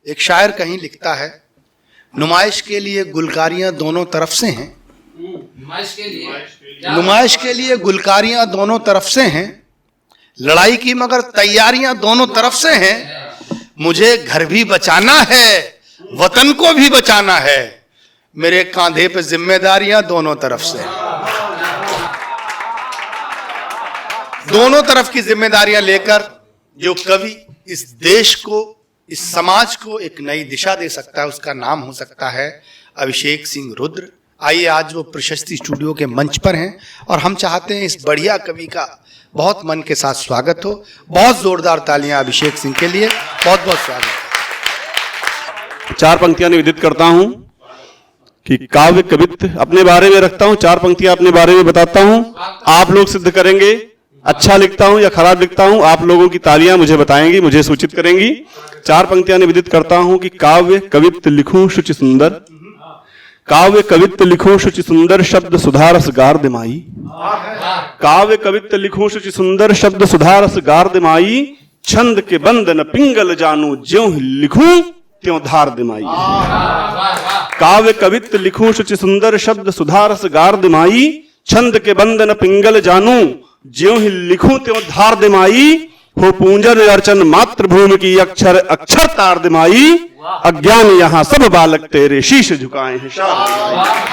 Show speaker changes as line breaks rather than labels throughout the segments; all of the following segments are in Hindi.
एक शायर कहीं लिखता है, नुमाइश के लिए गुलकारियां दोनों तरफ से हैं। नुमाइश के लिए गुलकारियां दोनों तरफ से हैं, लड़ाई की मगर तैयारियां दोनों तरफ से हैं। मुझे घर भी बचाना है, वतन को भी बचाना है, मेरे कांधे पे जिम्मेदारियां दोनों तरफ से हैं। दोनों तरफ की जिम्मेदारियां लेकर जो कवि इस देश को, इस समाज को एक नई दिशा दे सकता है, उसका नाम हो सकता है अभिषेक सिंह रुद्र। आइए, आज वो प्रशस्ति स्टूडियो के मंच पर हैं और हम चाहते हैं इस बढ़िया कवि का बहुत मन के साथ स्वागत हो। बहुत जोरदार तालियां अभिषेक सिंह के लिए, बहुत बहुत स्वागत।
चार पंक्तियां निवेदित करता हूं कि काव्य कवित्व अपने बारे में रखता हूं, चार पंक्तियां अपने बारे में बताता हूं, आप लोग सिद्ध करेंगे अच्छा लिखता हूं या खराब लिखता हूं। आप लोगों की तालियां मुझे बताएंगी, मुझे सूचित करेंगी। चार पंक्तियां निवेदित करता हूं कि काव्य कवित्व लिखूं शुचि सुंदर, काव्य कवित्व लिखूं शुचि सुंदर, शब्द सुधारस गार्द माई। काव्य कवित्व लिखूं शुचि सुंदर, शब्द सुधारस गार्द माई, छंद के बंद न पिंगल जानू, ज्यों लिखूं त्यों धार दिमाई। काव्य कवित्व लिखूं शुचि सुंदर, शब्द सुधारस गार्द माई, छंद के बंद न पिंगल जानू, ज्यों ही लिखूं त्यों धार दिमाई। हो पूंजन अर्चन मातृभूमि की, अक्षर अक्षर तार दिमाई, अज्ञान यहाँ सब बालक तेरे शीश झुकाए हैं शारद।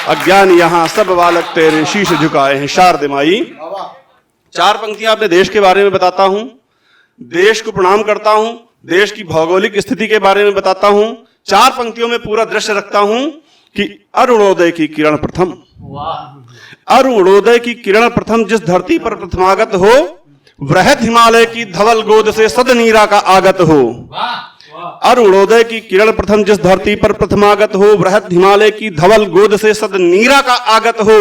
अज्ञान यहाँ सब बालक तेरे शीश झुकाए हैं शारद माई। चार पंक्तियां अपने देश के बारे में बताता हूं, देश को प्रणाम करता हूं, देश की भौगोलिक स्थिति के बारे में बताता हूं। चार पंक्तियों में पूरा दृश्य रखता हूं कि अरुणोदय की किरण प्रथम, अरुणोदय की किरण प्रथम जिस धरती पर प्रथमागत हो, वृहद हिमालय की धवल गोद से सदनीरा का आगत हो। अरुणोदय की किरण प्रथम जिस धरती पर प्रथमागत हो, वृहद हिमालय की धवल गोद से सदनीरा का आगत हो।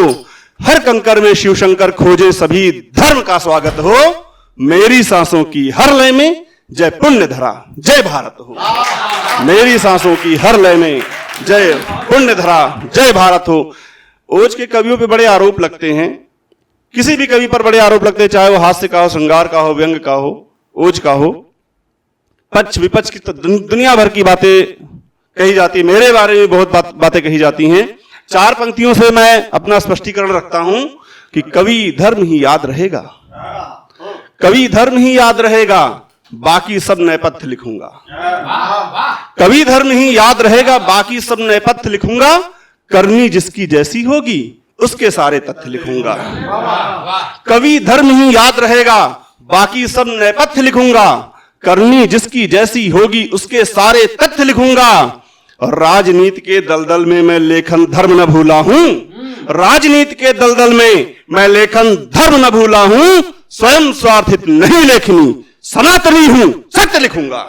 हर कंकर में शिव शंकर खोजे सभी धर्म का स्वागत हो। मेरी सांसों की हर लय में जय पुण्य धरा जय भारत हो। मेरी सांसों की हर लय में जय पुण्य धरा जय भारत हो। ओज के कवियों पे बड़े आरोप लगते हैं, किसी भी कवि पर बड़े आरोप लगते हैं, चाहे वो हास्य का हो, श्रृंगार का हो, व्यंग का हो, ओज का हो। पक्ष विपक्ष की तो दुनिया भर की बातें कही जाती, मेरे बारे में बहुत बातें कही जाती हैं। चार पंक्तियों से मैं अपना स्पष्टीकरण रखता हूं कि कवि धर्म ही याद रहेगा, कवि धर्म ही याद रहेगा, बाकी सब नेपथ्य लिखूंगा। कवि धर्म ही याद रहेगा, बाकी सब नेपथ्य लिखूंगा। करनी जिसकी जैसी होगी उसके सारे तथ्य लिखूंगा। कवि धर्म ही याद रहेगा, बाकी सब नेपथ्य लिखूंगा। करनी जिसकी जैसी होगी उसके सारे तथ्य लिखूंगा। और राजनीति के दलदल में मैं लेखन धर्म न भूला हूं, राजनीति के दलदल में मैं लेखन धर्म न भूला हूं। स्वयं स्वार्थित नहीं लेखनी, सनातनी हूं सत्य लिखूंगा,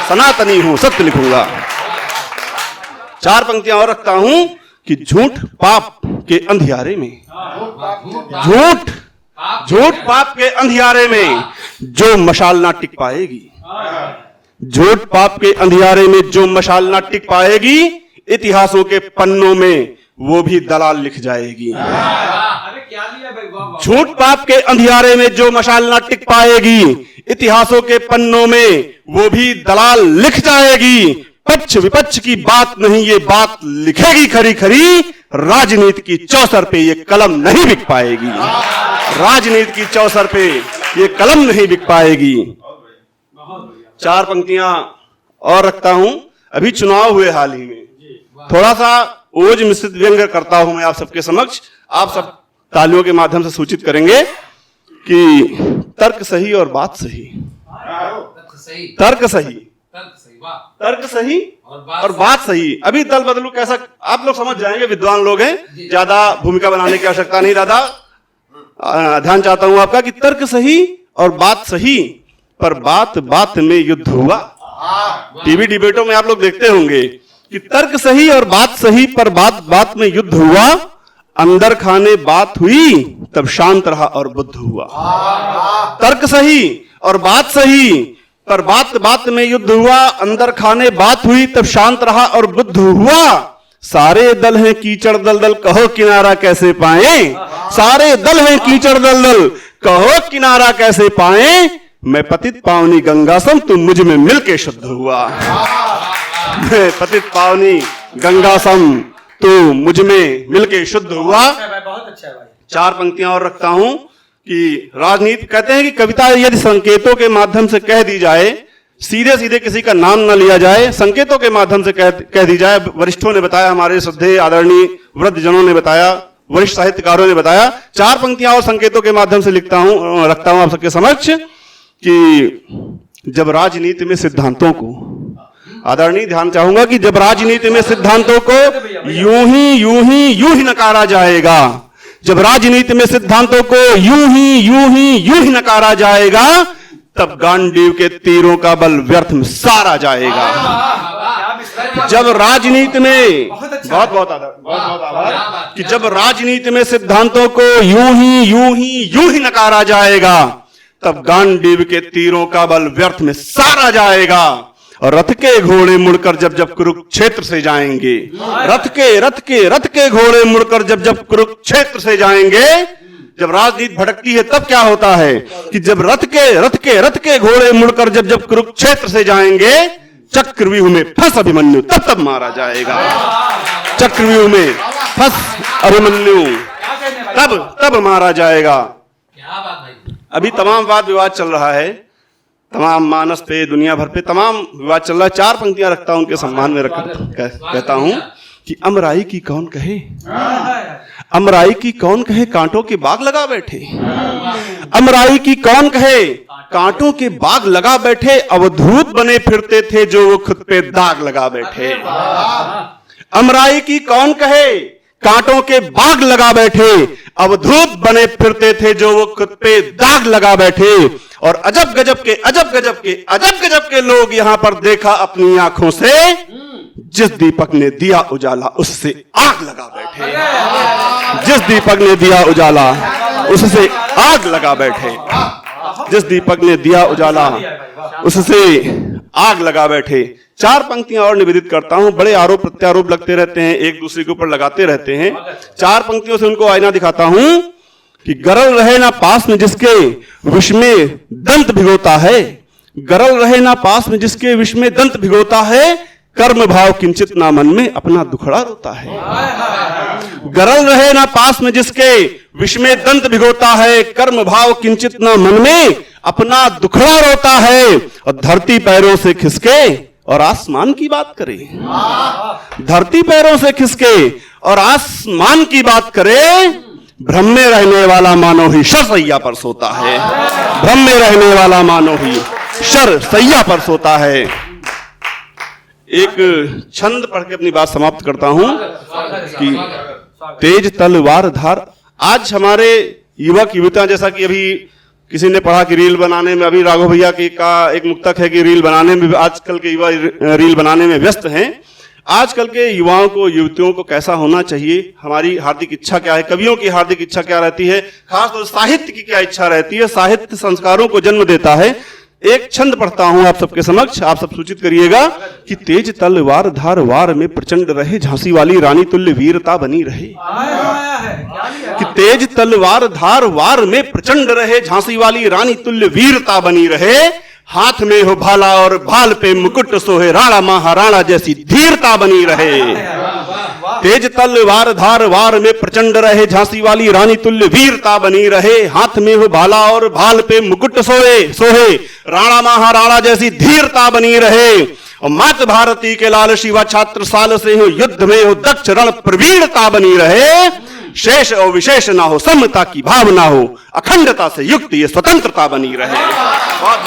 सनातनी हूं सत्य लिखूंगा। चार पंक्तियां और रखता हूं कि झूठ पाप के अंधियारे में, झूठ पाप के अंधियारे में जो मशाल ना टिक पाएगी, झूठ पाप के अंधियारे में जो मशाल ना टिक पाएगी, इतिहासों के पन्नों में वो भी दलाल लिख जाएगी। झूठ पाप के अंधियारे में जो मशाल ना टिक पाएगी, इतिहासों के पन्नों में वो भी दलाल लिख जाएगी। पक्ष विपक्ष की बात नहीं, ये बात लिखेगी खरी खरी। राजनीति की चौसर पे ये कलम नहीं बिक पाएगी, राजनीति की चौसर पे ये कलम नहीं बिक पाएगी। चार पंक्तियां और रखता हूं। अभी चुनाव हुए हाल ही में, थोड़ा सा ओज मिश्रित व्यंग करता हूं मैं आप सबके समक्ष। आप सब तालियों के माध्यम से सूचित करेंगे कि तर्क सही और बात सही, तर्क सही, तर्क सही और बात सही। अभी दल बदलू कैसा आप लोग समझ जाएंगे, विद्वान लोग हैं, ज्यादा भूमिका बनाने की आवश्यकता नहीं। दादा ध्यान चाहता हूं आपका कि तर्क सही और बात सही, पर बात बात में युद्ध हुआ। टीवी डिबेटों में आप लोग देखते होंगे कि तर्क सही और बात सही, पर बात बात में युद्ध हुआ। अंदर खाने बात हुई तब शांत रहा और बुद्ध हुआ। तर्क सही और बात सही, पर बात बात में युद्ध हुआ। अंदर खाने बात हुई तब शांत रहा और बुद्ध हुआ। सारे दल हैं कीचड़ दलदल, कहो किनारा कैसे पाए। सारे दल हैं कीचड़ दलदल, कहो किनारा कैसे पाए। मैं पतित पावनी गंगासम, तुम मुझ में मिलके शुद्ध हुआ। मैं पतित पावनी गंगासम, तू मुझ में मिलके शुद्ध हुआ।
बहुत अच्छा है भाई।
चार पंक्तियां और रखता हूं कि राजनीति, कहते हैं कि कविता यदि संकेतों के माध्यम से कह दी जाए, सीधे सीधे किसी का नाम न लिया जाए, संकेतों के माध्यम से कह दी जाए, वरिष्ठों ने बताया, हमारे श्रद्धेय आदरणीय वृद्धजनों ने बताया, वरिष्ठ साहित्यकारों ने बताया, चार पंक्तियां और संकेतों के माध्यम से रखता हूं आप सबके समक्ष कि जब राजनीति में सिद्धांतों को, आदरणीय ध्यान चाहूंगा कि जब राजनीति में सिद्धांतों को यूं ही नकारा जाएगा, जब राजनीति में सिद्धांतों को यूं ही नकारा जाएगा, तब गांडीव के तीरों का बल व्यर्थ में सारा जाएगा। जब राजनीति में बहुत आभार कि जब राजनीति में सिद्धांतों को यूं ही नकारा जाएगा, तब गांडीव के तीरों का बल व्यर्थ में सारा जाएगा। और रथ के घोड़े मुड़कर जब कुरुक्षेत्र से जाएंगे, रथ के घोड़े मुड़कर जब कुरुक्षेत्र से जाएंगे, जब राजनीति भटकती है तब क्या होता है कि जब रथ के घोड़े मुड़कर जब कुरुक्षेत्र से जाएंगे, चक्रव्यूह में फंस अभिमन्यु तब मारा जाएगा। चक्रव्यूह में फंस अभिमन्यु तब मारा जाएगा। अभी तमाम वाद विवाद चल रहा है, तमाम मानस पे, दुनिया भर पे तमाम विवाद चल रहा है। चार पंक्तियां रखता हूं उनके सम्मान में कहता हूं कि अमराई की कौन कहे, अमराई की कौन कहे कांटों के बाग लगा बैठे, अमराई की कौन कहे कांटों के बाग लगा बैठे, अवधूत बने फिरते थे जो वो खुद पे दाग लगा बैठे। अमराई की कौन कहे कांटों के बाग लगा बैठे, अवधूत बने फिरते थे जो वो खुद पे दाग लगा बैठे। और अजब गजब के लोग यहां पर देखा अपनी आंखों से, जिस दीपक ने दिया उजाला उससे आग लगा बैठे। जिस दीपक ने दिया उजाला उससे आग लगा बैठे। जिस दीपक ने दिया उजाला उससे आग लगा बैठे। चार पंक्तियां और निवेदित करता हूं, बड़े आरोप प्रत्यारोप लगते रहते हैं, एक दूसरे के ऊपर लगाते रहते हैं। चार पंक्तियों से उनको आईना दिखाता हूं कि गरल रहे ना पास में जिसके विष में दंत भिगोता है, गरल रहे ना पास में जिसके विष में दंत भिगोता है, कर्म भाव किंचित ना मन में अपना दुखड़ा रोता है। गरल रहे ना पास में जिसके विष में दंत भिगोता है, कर्म भाव किंचित ना मन में अपना दुखड़ा रोता है। और धरती पैरों से खिसके और आसमान की बात करे, धरती पैरों से खिसके और आसमान की बात करे, भ्रम में रहने वाला मानो ही शर सैया पर सोता है। भ्रम में रहने वाला मानो ही शर सैया पर सोता है। एक छंद पढ़ के अपनी बात समाप्त करता हूं कि तेज तलवार धार। आज हमारे युवक युवतियां, जैसा कि अभी किसी ने पढ़ा कि रील बनाने में, अभी राघव भैया का एक मुक्तक है कि रील बनाने में, आजकल के युवा रील बनाने में व्यस्त हैं। आजकल के युवाओं को, युवतियों को कैसा होना चाहिए, हमारी हार्दिक इच्छा क्या है, कवियों की हार्दिक इच्छा क्या रहती है, खासतौर से साहित्य की क्या इच्छा रहती है। साहित्य संस्कारों को जन्म देता है। एक छंद पढ़ता हूं आप सबके समक्ष, आप सब सूचित करिएगा कि तेज तलवार धार वार में प्रचंड रहे, झांसी वाली रानी तुल्य वीरता बनी रहे। कि तेज तलवार धार वार में प्रचंड रहे, झांसी वाली रानी तुल्य वीरता बनी रहे। हाथ में हो भाला और भाल पे मुकुट सोहे, राणा महाराणा जैसी धीरता बनी रहे। तेज तलवार धार वार में प्रचंड रहे, झांसी वाली रानी तुल्य वीरता बनी रहे। हाथ में हो भाला और भाल पे मुकुट सोहे, राणा महाराणा जैसी धीरता बनी रहे। और मात भारती के लाल शिवा छात्र साल से हो, युद्ध में हो दक्ष रण प्रवीणता बनी रहे। शेष और विशेष ना हो, समता की भावना हो, अखंडता से युक्त ये स्वतंत्रता बनी रहे। बहुत